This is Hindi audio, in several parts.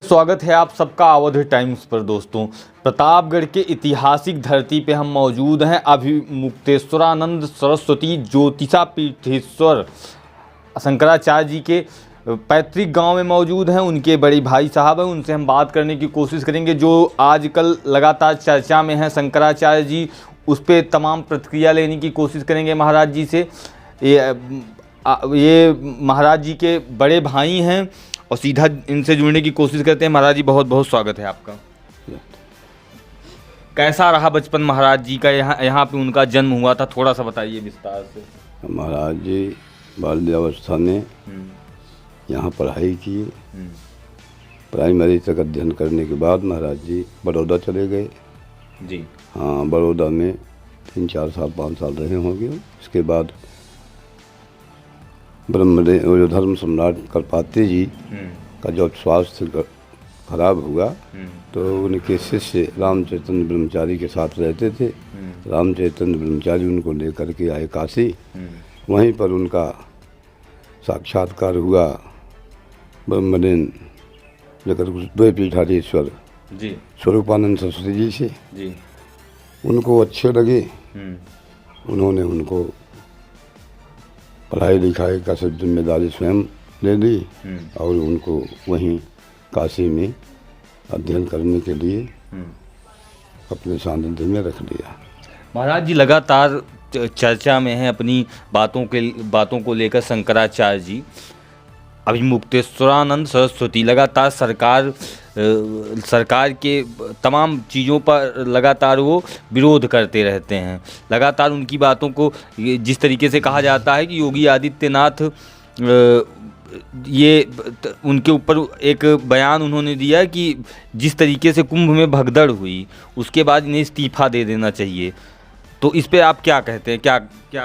स्वागत है आप सबका अवध टाइम्स पर। दोस्तों, प्रतापगढ़ के ऐतिहासिक धरती पे हम मौजूद हैं। अभिमुक्तेश्वरानंद सरस्वती ज्योतिषा पीठेश्वर शंकराचार्य जी के पैतृक गांव में मौजूद हैं। उनके बड़े भाई साहब हैं, उनसे हम बात करने की कोशिश करेंगे। जो आजकल लगातार चर्चा में हैं शंकराचार्य जी, उस पर तमाम प्रतिक्रिया लेने की कोशिश करेंगे महाराज जी से। ये महाराज जी के बड़े भाई हैं और सीधा इनसे जुड़ने की कोशिश करते हैं। महाराज जी, बहुत बहुत स्वागत है आपका। कैसा रहा बचपन महाराज जी का? यहाँ पे उनका जन्म हुआ था, थोड़ा सा बताइए विस्तार से। महाराज जी बाल्यावस्था में यहाँ पढ़ाई की। प्राइमरी तक अध्ययन करने के बाद महाराज जी बड़ौदा चले गए जी। हाँ, बड़ौदा में 3-4 साल 5 साल रहे होंगे। उसके बाद जो धर्म सम्राट करपाते जी का जब स्वास्थ्य खराब हुआ तो उनके शिष्य रामचैतन्य ब्रह्मचारी के साथ रहते थे। रामचैतन्य ब्रह्मचारी उनको लेकर के आए काशी। वहीं पर उनका साक्षात्कार हुआ ब्रह्मलीन द्वैपीठाधीश्वर जी स्वरूपानंद सरस्वती जी से जी। उनको अच्छे लगे। उन्होंने उनको पढ़ाई लिखाई का सब जिम्मेदारी स्वयं ले ली और उनको वहीं काशी में अध्ययन करने के लिए अपने सानिध्य में रख लिया। महाराज जी लगातार चर्चा में है अपनी बातों को लेकर शंकराचार्य जी। अभिमुक्तेश्वरानंद सरस्वती लगातार सरकार के तमाम चीज़ों पर लगातार वो विरोध करते रहते हैं। लगातार उनकी बातों को जिस तरीके से कहा जाता है कि योगी आदित्यनाथ ये उनके ऊपर एक बयान उन्होंने दिया कि जिस तरीके से कुंभ में भगदड़ हुई उसके बाद इन्हें इस्तीफा दे देना चाहिए। तो इस पे आप क्या कहते हैं? क्या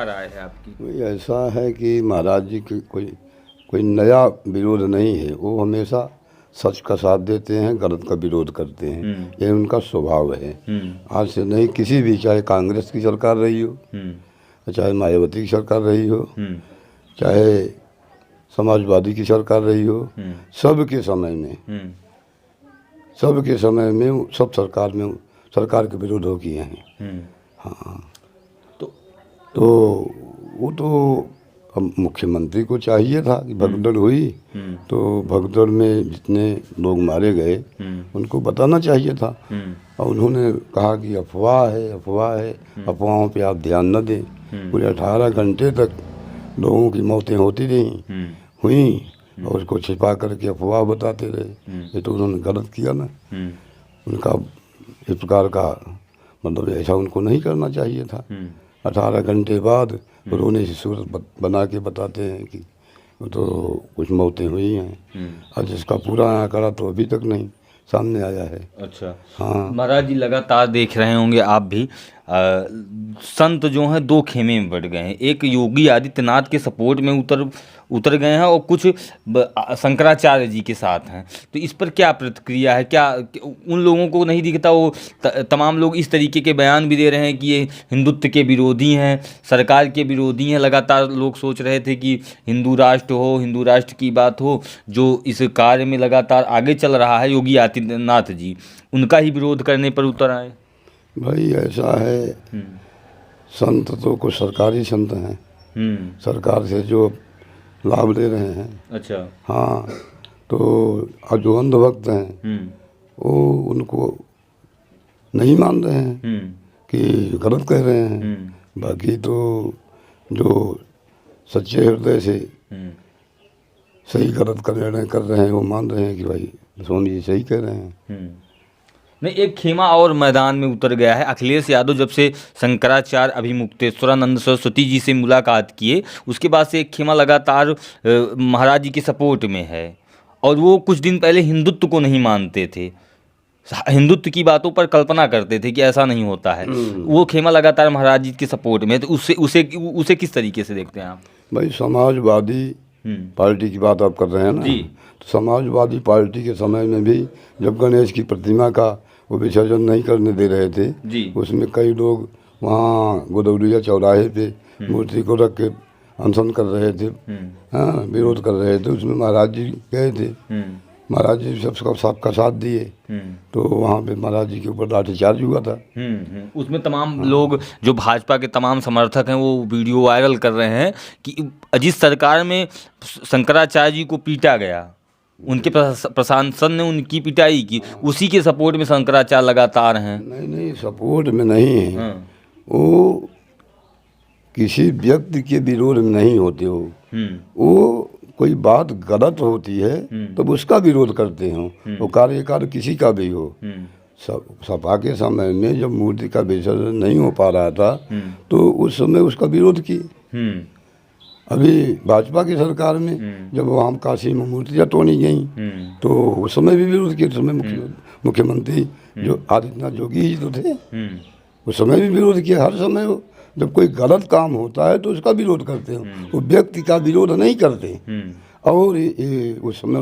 राय है आपकी? ऐसा है कि महाराज जी की कोई नया विरोध नहीं है। वो हमेशा सच का साथ देते हैं, गलत का विरोध करते हैं। ये उनका स्वभाव है। आज से नहीं, किसी भी, चाहे कांग्रेस की सरकार रही हो, चाहे मायावती की सरकार रही हो, चाहे समाजवादी की सरकार रही हो, सबके समय में सब सरकार के विरोध किए हैं। हाँ, तो वो तो अब मुख्यमंत्री को चाहिए था कि भगदड़ हुई तो भगदड़ में जितने लोग मारे गए उनको बताना चाहिए था। और उन्होंने कहा कि अफवाह है, अफवाहों पे आप ध्यान न दें। पूरे 18 घंटे तक लोगों की मौतें होती हुई और उसको छिपा करके अफवाह बताते रहे। ये तो उन्होंने गलत किया ना। उनका इस प्रकार का मतलब ऐसा उनको नहीं करना चाहिए था। 18 घंटे बाद रोने से सूरत बना के बताते हैं कि तो कुछ मौतें हुई हैं। और जिसका पूरा आंकड़ा तो अभी तक नहीं सामने आया है। अच्छा, हाँ महाराज जी, लगातार देख रहे होंगे आप भी, संत जो हैं दो खेमे में बढ़ गए हैं। एक योगी आदित्यनाथ के सपोर्ट में उतर गए हैं और कुछ शंकराचार्य जी के साथ हैं। तो इस पर क्या प्रतिक्रिया है? क्या उन लोगों को नहीं दिखता? वो तमाम लोग इस तरीके के बयान भी दे रहे हैं कि ये हिंदुत्व के विरोधी हैं, सरकार के विरोधी हैं। लगातार लोग सोच रहे थे कि हिंदू राष्ट्र की बात हो। जो इस कार्य में लगातार आगे चल रहा है योगी आदित्यनाथ जी, उनका ही विरोध करने पर उतर आए। भाई ऐसा है, संत तो कुछ सरकारी संत हैं, सरकार से जो लाभ ले रहे हैं। अच्छा, हाँ, तो जो अंधभक्त हैं वो उनको नहीं मान रहे हैं कि गलत कह रहे हैं। बाकी तो जो सच्चे हृदय से सही गलत कर रहे हैं वो मान रहे हैं कि भाई स्वामी जी सही कह रहे हैं। नहीं, एक खेमा और मैदान में उतर गया है। अखिलेश यादव जब से शंकराचार्य अभिमुक्तेश्वरानंद सरस्वती जी से मुलाकात किए उसके बाद से एक खेमा लगातार महाराज जी के सपोर्ट में है। और वो कुछ दिन पहले हिंदुत्व को नहीं मानते थे, हिंदुत्व की बातों पर कल्पना करते थे कि ऐसा नहीं होता है। वो खेमा लगातार महाराज जी के सपोर्ट में है। तो उसे किस तरीके से देखते हैं आप? भाई, समाजवादी पार्टी की बात आप कर रहे हैं ना जी। तो समाजवादी पार्टी के समय में भी जब गणेश की प्रतिमा का वो विसर्जन नहीं करने दे रहे थे जी, उसमें कई लोग वहाँ गोदौलिया चौराहे पे मूर्ति को रख के अनशन कर रहे थे, हाँ, विरोध कर रहे थे। उसमें महाराज जी गए थे, महाराज जी सबका साथ दिए। तो वहाँ पे महाराज जी के ऊपर लाठीचार्ज हुआ था। उसमें तमाम लोग जो भाजपा के तमाम समर्थक हैं वो वीडियो वायरल कर रहे हैं कि जिस सरकार में शंकराचार्य जी को पीटा गया, उनके प्रशासन ने उनकी पिटाई की, उसी के सपोर्ट में शंकराचार्य लगातार हैं। नहीं, सपोर्ट में नहीं है। वो किसी व्यक्ति के विरोध में नहीं होते हो। वो कोई बात गलत होती है तो उसका विरोध करते हो, वो कार्यकाल किसी का भी हो। सपा के समय में जब मूर्ति का विसर्जन नहीं हो पा रहा था तो उस समय उसका विरोध किए। अभी भाजपा की सरकार में जब वहाँ काशी में मूर्तियाँ तोड़ी गई तो उस समय भी विरोध किए। उस समय मुख्यमंत्री जो आदित्यनाथ योगी ही तो थे, उस समय भी विरोध किया। हर समय वो जब कोई गलत काम होता है तो उसका विरोध करते हो, वो व्यक्ति का विरोध नहीं करते। और उस समय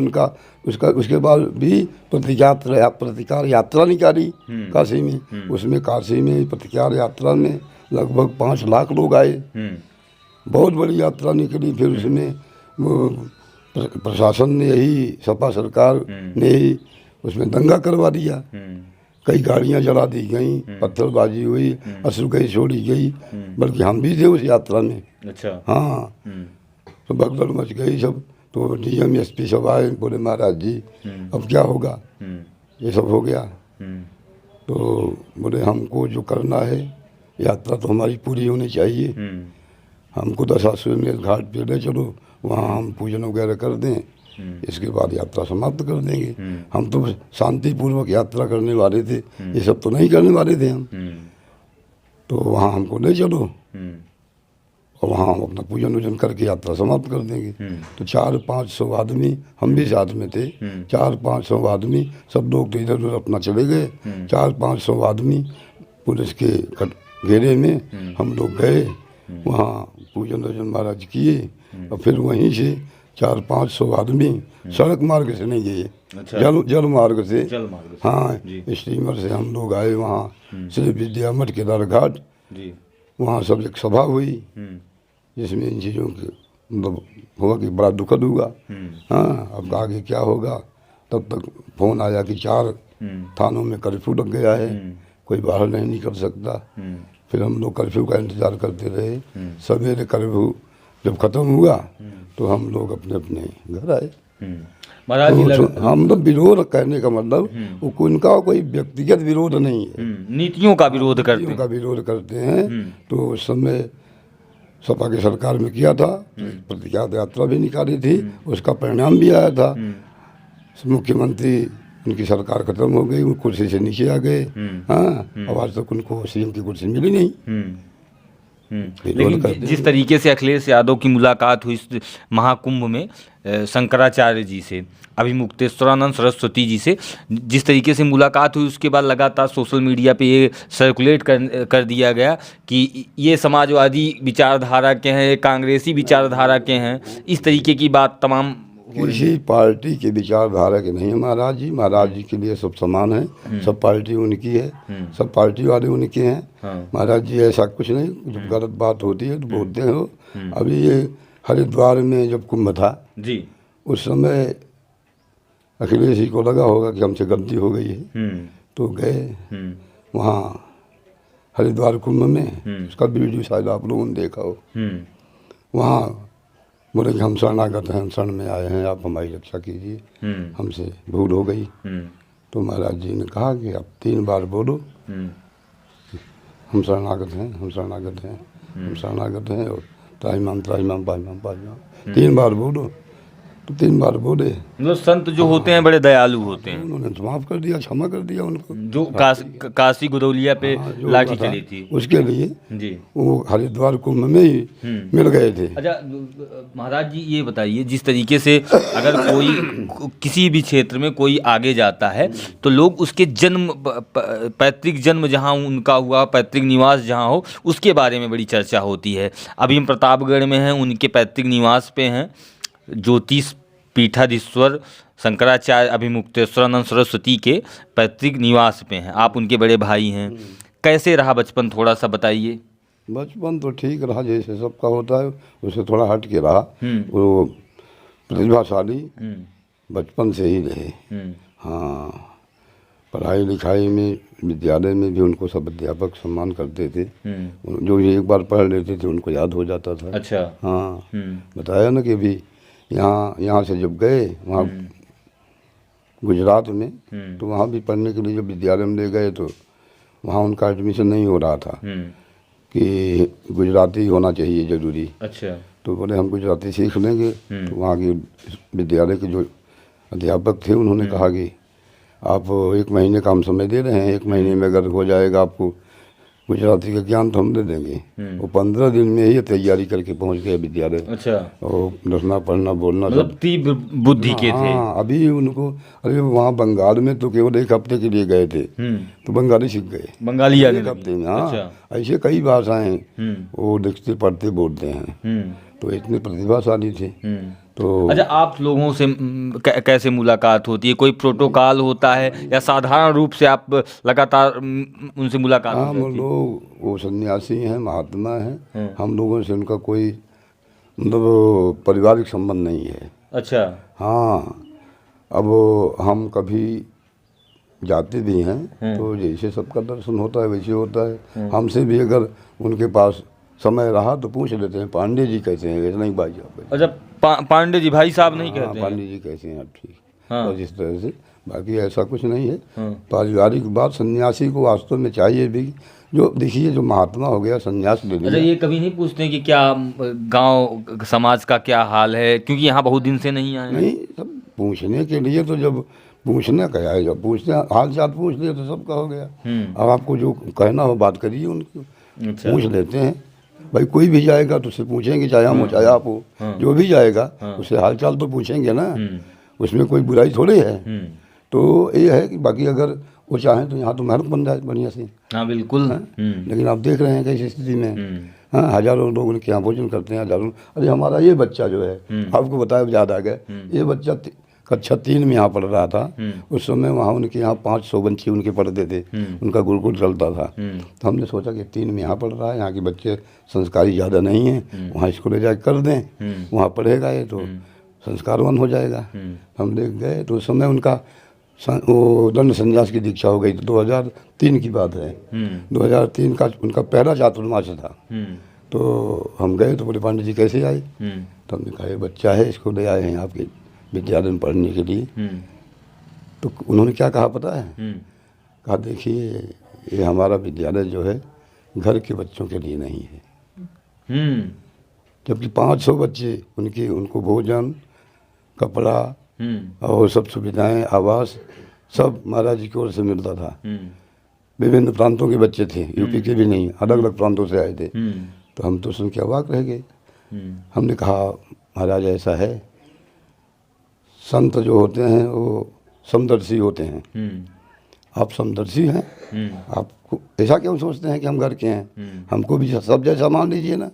उसके बाद भी प्रतिकार यात्रा निकाली काशी में। उसमें काशी में प्रतिकार यात्रा में लगभग 5 लाख लोग आए। बहुत बड़ी यात्रा निकली। फिर उसमें प्रशासन ने यही सपा सरकार ने ही उसमें दंगा करवा दिया। कई गाड़ियां जला दी गई, पत्थरबाजी हुई, अश्रु गैस छोड़ी गई। बल्कि हम भी थे उस यात्रा में। अच्छा। हाँ, तो भगदड़ मच गई सब। तो डीएम एसपी सब आए, बोले महाराज जी अब क्या होगा, ये सब हो गया। तो बोले हमको जो करना है, यात्रा तो हमारी पूरी होनी चाहिए, हमको दशाश्वमेध घाट पे ले चलो, वहाँ हम पूजन वगैरह कर दें, इसके बाद यात्रा समाप्त कर देंगे। हम तो शांतिपूर्वक यात्रा करने वाले थे, ये सब तो नहीं करने वाले थे हम। तो वहाँ हमको ले चलो और वहाँ हम अपना पूजन वूजन करके यात्रा समाप्त कर देंगे। तो 400-500 आदमी, हम भी साथ में थे, 400-500 आदमी, सब लोग तो इधर उधर अपना चले गए। 400-500 आदमी पुलिस के घेरे में हम लोग गए, वहाँ पूजन वूजन महाराज किए। और फिर वहीं से 400-500 आदमी सड़क मार्ग से नहीं गए। अच्छा। जल मार्ग से। हाँ, स्टीमर से हम लोग आए वहाँ श्री विद्या मठ केदार घाट। वहाँ सब एक सभा हुई जिसमें इन चीज़ों की मतलब हुआ कि बड़ा दुखद हुआ। हाँ, अब आगे क्या होगा। तब तक फोन आया कि 4 थानों में कर्फ्यू लग गया है, कोई बाहर नहीं निकल सकता। फिर हम लोग कर्फ्यू का इंतज़ार करते रहे। सवेरे कर्फ्यू जब ख़त्म हुआ तो हम लोग अपने अपने घर आए। महाराज तो हम लोग विरोध कहने का मतलब वो उनका कोई व्यक्तिगत विरोध नहीं है, नीतियों का विरोध करते हैं। तो उस समय सपा की सरकार में किया था, प्रतिकार यात्रा भी निकाली थी, उसका परिणाम भी आया था। मुख्यमंत्री, उनकी सरकार खत्म हो गई, वो कुर्सी से नीचे आ गए। हाँ, अब आज तक उनको सीएम की कुर्सी मिली नहीं। लेकिन जिस तरीके से अखिलेश यादव की मुलाकात हुई इस महाकुंभ में शंकराचार्य जी से, अभी मुक्तेश्वरानंद सरस्वती जी से जिस तरीके से मुलाकात हुई, उसके बाद लगातार सोशल मीडिया पे ये सर्कुलेट कर दिया गया कि ये समाजवादी विचारधारा के हैं, कांग्रेसी विचारधारा के हैं। इस तरीके की बात तमाम किसी पार्टी के विचारधारा के नहीं है महाराज जी। महाराज जी के लिए सब समान है, सब पार्टी उनकी है, सब पार्टी वाले उनके हैं। महाराज जी ऐसा कुछ नहीं, जब गलत बात होती है तो बोलते हो। अभी ये हरिद्वार में जब कुंभ था जी, उस समय अखिलेश जी को लगा होगा कि हमसे गलती हो गई है, तो गए वहाँ हरिद्वार कुंभ में। उसका वीडियो शायद आप लोगों ने देखा हो। वहाँ बोले कि हम शरणागत हैं, हम शरण में आए हैं, आप हमारी रक्षा कीजिए, हमसे भूल हो गई। तो महाराज जी ने कहा कि आप 3 बार बोलो, हम शरणागत हैं, हम शरणागत हैं, हम शरणागत हैं, और त्राहिमाम त्राहिमाम पाहिमाम पाहिमाम 3 बार बोलो। तो 3 बार बोले। मतलब संत जो होते हैं बड़े दयालु होते हैं, उन्होंने माफ़ कर दिया, क्षमा कर दिया उनको। जो काशी गुदौलिया पे लाठी चली थी उसके लिए जी, वो हरिद्वार कुंभ में ही मिल गए थे। अच्छा महाराज जी, ये बताइए, जिस तरीके से अगर कोई किसी भी क्षेत्र में कोई आगे जाता है तो लोग उसके पैतृक जन्म जहाँ उनका हुआ, पैतृक निवास जहाँ हो, उसके बारे में बड़ी चर्चा होती है। अभी हम प्रतापगढ़ में हैं, उनके पैतृक निवास पे हैं, ज्योतिष पीठाधीश्वर शंकराचार्य अभी मुक्तेश्वरानंद सरस्वती के पैतृक निवास पे हैं। आप उनके बड़े भाई हैं, कैसे रहा बचपन, थोड़ा सा बताइए। बचपन तो ठीक रहा, जैसे सबका होता है, उससे थोड़ा हट के रहा। वो प्रतिभाशाली, बचपन से ही रहे। हाँ, पढ़ाई लिखाई में विद्यालय में भी उनको सब अध्यापक सम्मान करते थे। जो एक बार पढ़ लेते थे उनको याद हो जाता था। अच्छा। हाँ, बताया ना कि अभी यहाँ से जब गए वहाँ गुजरात में, तो वहाँ भी पढ़ने के लिए जब विद्यालय में ले गए तो वहाँ उनका एडमिशन नहीं हो रहा था कि गुजराती होना चाहिए ज़रूरी। अच्छा। तो बोले हम गुजराती सीख लेंगे। तो वहाँ के विद्यालय के जो अध्यापक थे उन्होंने कहा कि आप 1 महीने का हम समय दे रहे हैं, 1 महीने में अगर हो जाएगा आपको गुजराती का ज्ञान तो हम दे देंगे। वो 15 दिन में ही तैयारी करके पहुंच गए विद्यालय। अच्छा। और लिखना पढ़ना बोलना मतलब तीव्र बुद्धि के थे। हाँ, अभी उनको, अरे वहाँ बंगाल में तो केवल 1 हफ्ते के लिए गए थे तो बंगाली सीख गए, बंगाली आने 1 लगी। हफ्ते में। हाँ, अच्छा। ऐसे कई भाषाएं वो लिखते पढ़ते बोलते हैं। तो इतने प्रतिभाशाली थे। तो अच्छा, आप लोगों से कैसे मुलाकात होती है? कोई प्रोटोकॉल होता है या साधारण रूप से आप लगातार उनसे मुलाकात हाँ, होती हम है? लोग वो सन्यासी हैं, महात्मा हैं। हम लोगों से उनका कोई मतलब पारिवारिक संबंध नहीं है। अच्छा। हाँ, अब हम कभी जाते भी हैं तो जैसे सबका दर्शन होता है वैसे होता है। हमसे भी अगर उनके पास समय रहा तो पूछ लेते हैं, पांडे जी कैसे हैं? कैसे नहीं भाई साहब। अच्छा, पांडे जी भाई साहब नहीं हाँ, कहते हैं? पांडे जी कैसे हैं? ठीक। हाँ। और इस तरह से बाकी ऐसा कुछ नहीं है। पारिवारिक बात सन्यासी को वास्तव में चाहिए भी। जो देखिए, जो महात्मा हो गया संन्यास ले अच्छा, लिया। ये कभी नहीं पूछते कि क्या गांव समाज का क्या हाल है, क्योंकि यहाँ बहुत दिन से नहीं आए हैं? नहीं, सब पूछने के लिए तो जब पूछना क्या है, जब पूछते हाल चाल पूछ लिया तो सबका हो गया। अब आपको जो कहना हो बात करिए उनको। अच्छा। पूछ लेते हैं भाई, कोई भी जाएगा तो उससे पूछेंगे, चाहे हम हो चाहे आप हो। जो भी जाएगा उससे हाल चाल तो पूछेंगे ना, उसमें कोई बुराई थोड़ी है। तो ये है कि बाकी अगर वो चाहें तो यहाँ तो महल बन जाए बढ़िया से। हाँ, बिल्कुल। लेकिन आप देख रहे हैं कैसी स्थिति में। हाँ, हजारों लोग उनके यहाँ भोजन करते हैं, हजारों। अरे हमारा ये बच्चा जो है, आपको बताया याद आ गया, ये बच्चा कक्षा 3 में यहाँ पढ़ रहा था। उस समय वहाँ उनके यहाँ 500 बच्चे उनके पढ़ते थे। उनका गुरुकुल चलता था। तो हमने सोचा कि 3 में यहाँ पढ़ रहा है, यहाँ के बच्चे संस्कारी ज़्यादा नहीं हैं, वहाँ स्कूल ले जाकर कर दें, वहाँ पढ़ेगा ये तो संस्कारवान हो जाएगा। हम देख गए तो उस समय उनका वो दंड संन्यास की दीक्षा हो गई। तो 2003 की बात है। 2003 का उनका पहला चातुर्मास था। तो हम गए तो बोले पांडे जी कैसे आए? तो हमने कहा ये बच्चा है, इसको ले आए हैं आपके विद्यालय में पढ़ने के लिए। तो उन्होंने क्या कहा पता है? कहा देखिए, ये हमारा विद्यालय जो है घर के बच्चों के लिए नहीं है। जबकि 500 बच्चे उनको भोजन, कपड़ा और सब सुविधाएं, आवास सब महाराज जी की ओर से मिलता था। विभिन्न प्रांतों के बच्चे थे, यूपी के भी नहीं, अलग अलग प्रांतों से आए थे। तो हम तो सुन के अवाक रह गए। हमने कहा महाराज ऐसा है, संत जो होते हैं वो समदर्शी होते हैं। आप समदर्शी हैं, आपको ऐसा क्यों सोचते हैं कि हम घर के हैं? हमको भी सब जैसा मान लीजिए ना।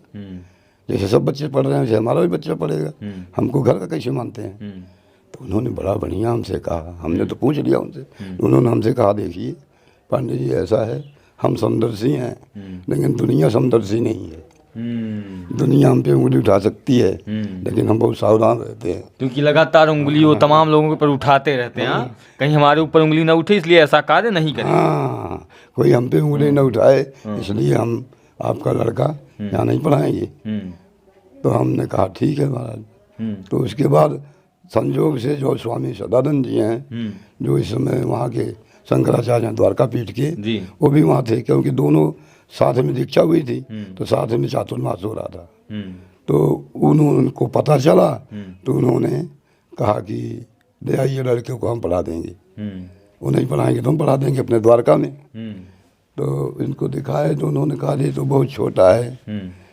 जैसे सब बच्चे पढ़ रहे हैं वैसे हमारा भी बच्चा पढ़ेगा। हमको घर का कैसे मानते हैं? तो उन्होंने बड़ा बढ़िया हमसे कहा। हमने तो पूछ लिया उनसे। उन्होंने हमसे कहा देखिए पांडे जी ऐसा है, हम समदर्शी हैं लेकिन दुनिया समदर्शी नहीं है। दुनिया हम पे उंगली उठा सकती है लेकिन हम बहुत सावधान रहते हैं, क्योंकि लगातार उंगली वो तमाम लोगों के ऊपर उठाते रहते हैं। हाँ, कहीं हमारे ऊपर उंगली ना उठे इसलिए ऐसा कार्य नहीं करें। हाँ, कोई हम पे उंगली न उठाए इसलिए हम आपका लड़का यहाँ नहीं पढ़ाएंगे। तो हमने कहा ठीक है महाराज। तो उसके बाद संयोग से जो स्वामी सदानंद जी हैं, जो इस समय वहाँ के शंकराचार्य हैं द्वारका पीठ के, वो भी वहाँ थे, क्योंकि दोनों साथ में दीक्षा हुई थी तो साथ में चातुर्मास हो रहा था। तो उनको पता चला तो उन्होंने कहा कि ले आइए लड़के को, हम पढ़ा देंगे। वो नहीं पढ़ाएंगे तो हम पढ़ा देंगे अपने द्वारका में। तो इनको दिखाए तो उन्होंने कहा ये तो बहुत छोटा है,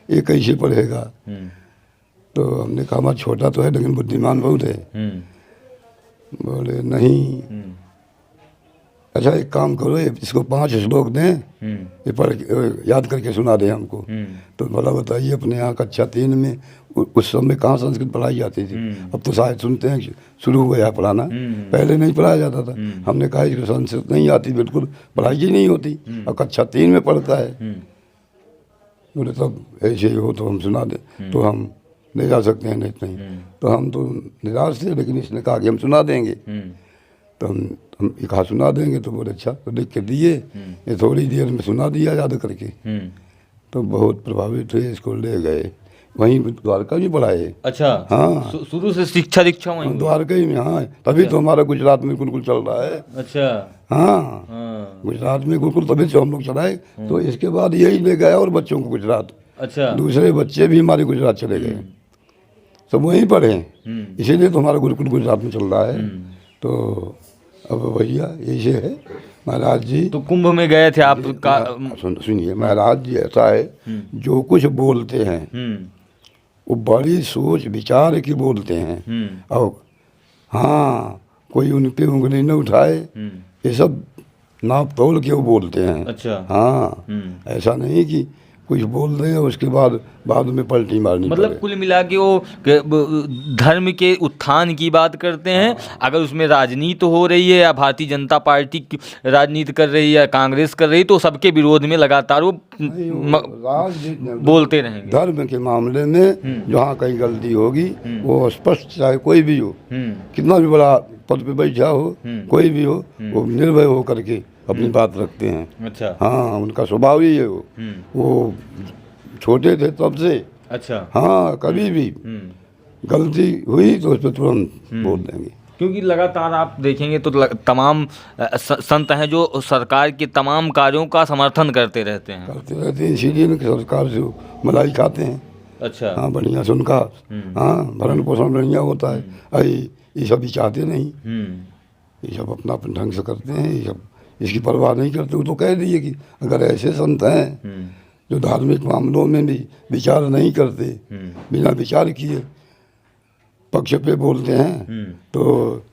ये कैसे पढ़ेगा? तो हमने कहा हमारा छोटा तो है लेकिन बुद्धिमान बहुत है। बोले नहीं, अच्छा एक काम करो, इसको 5 श्लोक दें, ये पढ़ याद करके सुना दे हमको। तो भला बताइए, अपने यहाँ कक्षा 3 में उस समय कहाँ संस्कृत पढ़ाई जाती थी? अब तो शायद सुनते हैं शुरू हुआ है पढ़ाना, पहले नहीं पढ़ाया जाता था। हमने कहा इसको संस्कृत नहीं आती, बिल्कुल पढ़ाई ही नहीं होती, अब कक्षा 3 में पढ़ता है। बोले तब ऐसे ही हो तो हम सुना दें। तो हम ले जा सकते हैं, नहीं। तो हम तो निराश थे, लेकिन इसने कहा कि हम सुना देंगे। तो हम एक हाथ सुना देंगे। तो बोले अच्छा, तो लिख के दिए। ये थोड़ी देर में सुना दिया याद करके। तो बहुत प्रभावित हुए, इसको ले गए, वहीं द्वारका में पढ़ाए। अच्छा, हाँ, शुरू से शिक्षा दीक्षा वहीं हुई? द्वारका ही में। हाँ, तभी तो हमारा गुजरात में गुरुकुल चल रहा है। अच्छा, हाँ, हाँ, गुजरात में गुरुकुल तभी से हम लोग चलाए। तो इसके बाद यही ले गया और बच्चों को गुजरात। अच्छा, दूसरे बच्चे भी हमारे गुजरात चले गए, सब वहीं पढ़े हैं। इसीलिए तो हमारा गुरुकुल गुजरात में चल रहा है। तो अब भैया ऐसे है महाराज जी। तो कुंभ में गए थे आप का? सुनिए, महाराज जी ऐसा है, जो कुछ बोलते हैं वो बड़ी सोच विचार की बोलते हैं। और हाँ, कोई उन पे उंगली न उठाए, ये सब नाप तोल के वो बोलते हैं। अच्छा, हाँ, ऐसा नहीं कि कुछ बोल रहे हैं उसके बाद में पलटी मारनी मतलब पड़े। कुल मिला के वो धर्म के उत्थान की बात करते हैं। अगर उसमें राजनीति हो रही है, या भारतीय जनता पार्टी की राजनीति कर रही है, या कांग्रेस कर रही है, तो सबके विरोध में लगातार वो बोलते रहेंगे। धर्म के मामले में जहाँ कहीं गलती होगी वो स्पष्ट, चाहे कोई भी हो, कितना भी बड़ा पद पे बैठा हो, कोई भी हो, वो निर्भय हो करके अपनी बात रखते हैं। अच्छा, हाँ, उनका स्वभाव ही है वो छोटे थे तब से। अच्छा, हाँ, कभी भी गलती हुई तो उस पर तुरंत बोल देंगे। क्योंकि लगातार आप देखेंगे तो तमाम संत हैं जो सरकार के तमाम कार्यों का समर्थन करते रहते हैं। इसीलिए ना कि सरकार से वो मलाई खाते हैं। अच्छा, हाँ, बढ़िया से उनका हाँ भरण पोषण बढ़िया होता है। अरे ये सब भी चाहते नहीं, ये सब अपना अपने ढंग से करते हैं, ये सब इसकी परवाह नहीं करते। वो तो कह दिए कि अगर ऐसे संत हैं जो धार्मिक मामलों में भी विचार नहीं करते, बिना विचार किए पक्ष पे बोलते हैं, तो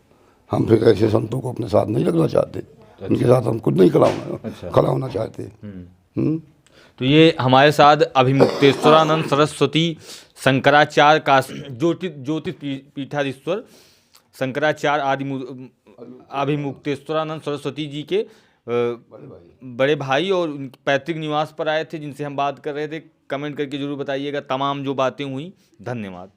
हम फिर ऐसे संतों को अपने साथ नहीं रखना चाहते। उनके साथ हम खुद नहीं खड़ा होना चाहते। तो ये हमारे साथ अभिमुक्तेश्वरानंद सरस्वती शंकराचार्य का ज्योतिष पीठाधीश्वर शंकराचार्य आदि अभिमुक्तेश्वरानंद सरस्वती जी के बड़े भाई और उनके पैतृक निवास पर आए थे, जिनसे हम बात कर रहे थे। कमेंट करके जरूर बताइएगा तमाम जो बातें हुई। धन्यवाद।